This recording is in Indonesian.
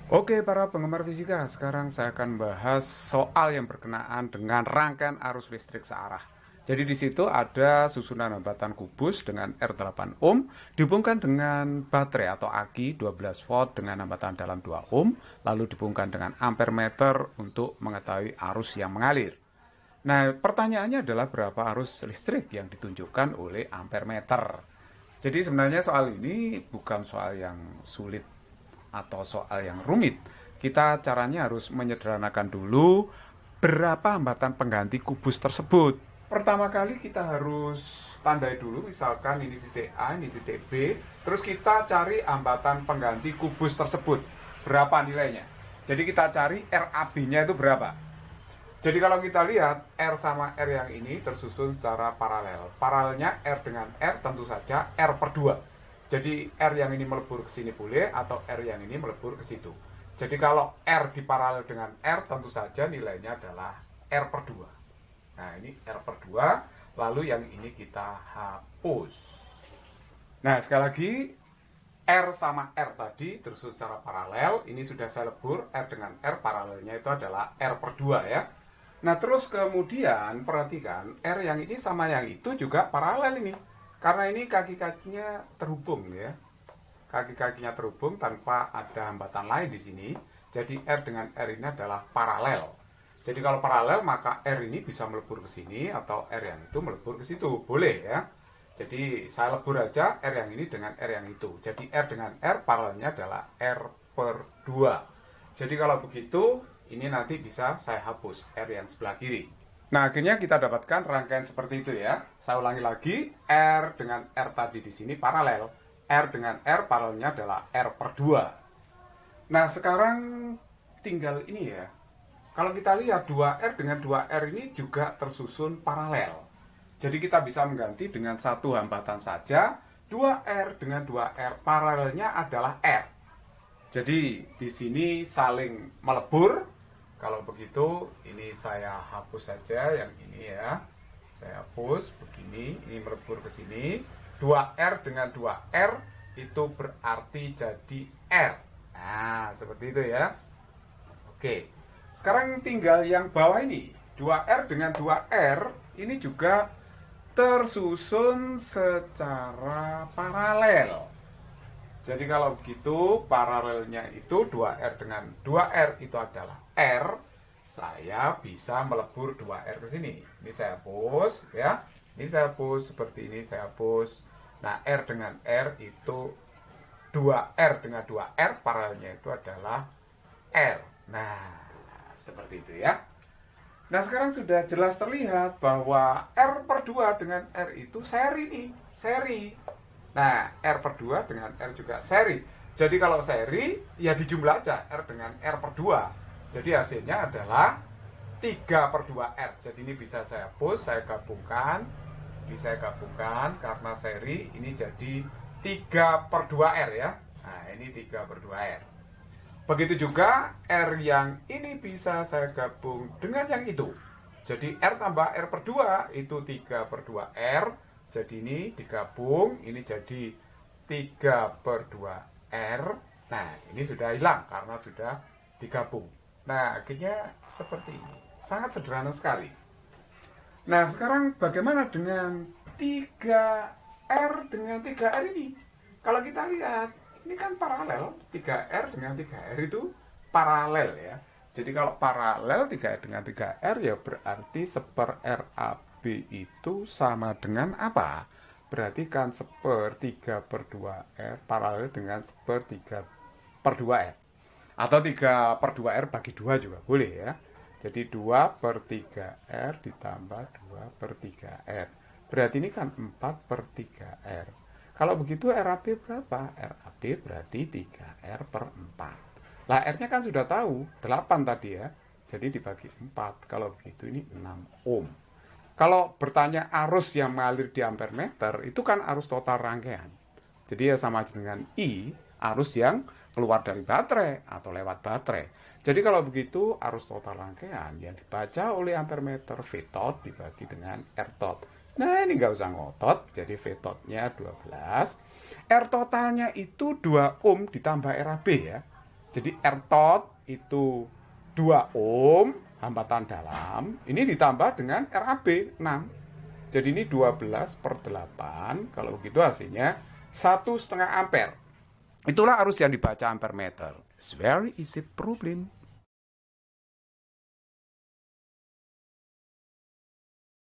Oke, para penggemar fisika, sekarang saya akan bahas soal yang berkenaan dengan rangkaian arus listrik searah. Jadi di situ ada susunan hambatan kubus dengan R8 ohm dihubungkan dengan baterai atau aki 12 volt dengan hambatan dalam 2 ohm, lalu dihubungkan dengan ampere meter untuk mengetahui arus yang mengalir. Nah, pertanyaannya adalah berapa arus listrik yang ditunjukkan oleh ampere meter. Jadi sebenarnya soal ini bukan soal yang sulit atau soal yang rumit. Kita caranya harus menyederhanakan dulu berapa hambatan pengganti kubus tersebut. Pertama kali kita harus tandai dulu, misalkan ini titik A, ini titik B, terus kita cari hambatan pengganti kubus tersebut. Berapa nilainya? Jadi kita cari RAB-nya itu berapa? Jadi kalau kita lihat R sama R yang ini tersusun secara paralel. Paralelnya R dengan R tentu saja R per 2. Jadi R yang ini melebur ke sini boleh atau R yang ini melebur ke situ. Jadi kalau R diparalel dengan R tentu saja nilainya adalah R per 2. Nah ini R per 2, lalu yang ini kita hapus. Nah sekali lagi R sama R tadi tersusun secara paralel. Ini sudah saya lebur R dengan R, paralelnya itu adalah R per 2 ya. Nah terus kemudian perhatikan R yang ini sama yang itu juga paralel ini. Karena ini kaki-kakinya terhubung ya. Kaki-kakinya terhubung tanpa ada hambatan lain di sini. Jadi R dengan R ini adalah paralel. Jadi kalau paralel maka R ini bisa melebur ke sini atau R yang itu melebur ke situ. Boleh ya. Jadi saya lebur aja R yang ini dengan R yang itu. Jadi R dengan R paralelnya adalah R per 2. Jadi kalau begitu ini nanti bisa saya hapus R yang sebelah kiri. Nah, akhirnya kita dapatkan rangkaian seperti itu ya. Saya ulangi lagi, R dengan R tadi di sini paralel. R dengan R paralelnya adalah R per 2. Nah, sekarang tinggal ini ya. Kalau kita lihat 2R dengan 2R ini juga tersusun paralel. Jadi kita bisa mengganti dengan satu hambatan saja. 2R dengan 2R paralelnya adalah R. Jadi di sini saling melebur. Kalau begitu, ini saya hapus saja yang ini ya. Saya hapus begini, ini melebur ke sini. 2R dengan 2R itu berarti jadi R. Nah, seperti itu ya. Oke. Sekarang tinggal yang bawah ini. 2R dengan 2R ini juga tersusun secara paralel. Jadi kalau begitu paralelnya itu 2R dengan 2R itu adalah R, saya bisa melebur 2R ke sini. Ini saya hapus ya. Ini saya hapus seperti ini saya hapus. Nah, R dengan R itu 2R dengan 2R paralelnya itu adalah R. Nah, seperti itu ya. Nah, sekarang sudah jelas terlihat bahwa R per 2 dengan R itu seri nih, seri. Nah, R per 2 dengan R juga seri. Jadi kalau seri, ya dijumlah aja R dengan R per 2. Jadi hasilnya adalah 3 per 2R. Jadi ini bisa saya hapus, saya gabungkan. Bisa saya gabungkan karena seri ini jadi 3 per 2R ya. Nah, ini 3 per 2R. Begitu juga R yang ini bisa saya gabung dengan yang itu. Jadi R tambah R per 2 itu 3 per 2R. Jadi ini digabung, ini jadi 3 per 2R. Nah, ini sudah hilang karena sudah digabung. Nah, akhirnya seperti ini. Sangat sederhana sekali. Nah, sekarang bagaimana dengan 3R dengan 3R ini? Kalau kita lihat, ini kan paralel. 3R dengan 3R itu paralel ya. Jadi kalau paralel 3R dengan 3R ya berarti seper RAB itu sama dengan apa? Berarti kan seper 3 per 2R paralel dengan seper 3 per 2R. Atau 3 per 2R bagi 2 juga boleh ya. Jadi 2 per 3R ditambah 2 per 3R. Berarti ini kan 4 per 3R. Kalau begitu RAB berapa? RAB berarti 3R per 4. Lah R-nya kan sudah tahu, 8 tadi ya. Jadi dibagi 4. Kalau begitu ini 6 ohm. Kalau bertanya arus yang mengalir di ampere meter, itu kan arus total rangkaian. Jadi ya sama dengan I, arus yang keluar dari baterai atau lewat baterai. Jadi kalau begitu arus total rangkaian yang dibaca oleh ampere meter V tot dibagi dengan R tot. Nah ini nggak usah ngotot, jadi V totnya 12. R totalnya itu 2 ohm ditambah RAB ya. Jadi R tot itu 2 ohm hambatan dalam, ini ditambah dengan RAB 6. Jadi ini 12/8, kalau begitu hasilnya 1,5 ampere. Itulah arus yang dibaca ampere meter. It's very easy problem.